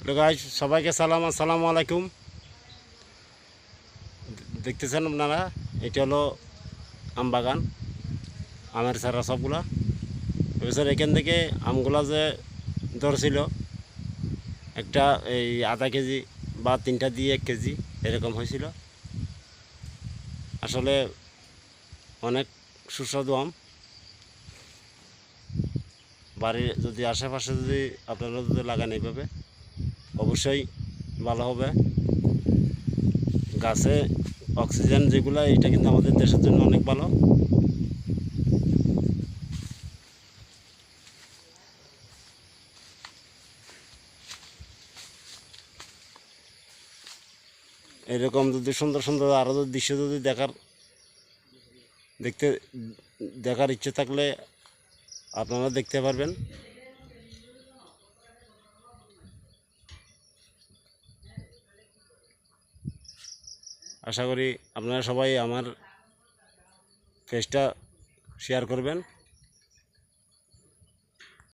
তো গাইস সবাইকে আসসালামু আলাইকুম। দেখতেছেন আপনারা, এটা হলো আম বাগান, আমের চারা সবগুলা। এবছর এখান থেকে আমগুলা যে ধরছিল একটা এই আধা কেজি বা 3টা দিয়ে 1 কেজি এরকম হয়েছিল। আসলে অনেক সুস্বাদু আম। বাড়ির যদি আশেপাশে যদি আপনারা যদি লাগান এইভাবে অবশ্যই ভালো হবে। গাছে অক্সিজেন যেগুলো, এটা কিন্তু আমাদের দেশের জন্য অনেক ভালো। এরকম যদি সুন্দর সুন্দর আরও যদি দৃশ্য যদি দেখার ইচ্ছে থাকলে আপনারা দেখতে পারবেন। আশা করি আপনারা সবাই আমার পেজটা শেয়ার করবেন।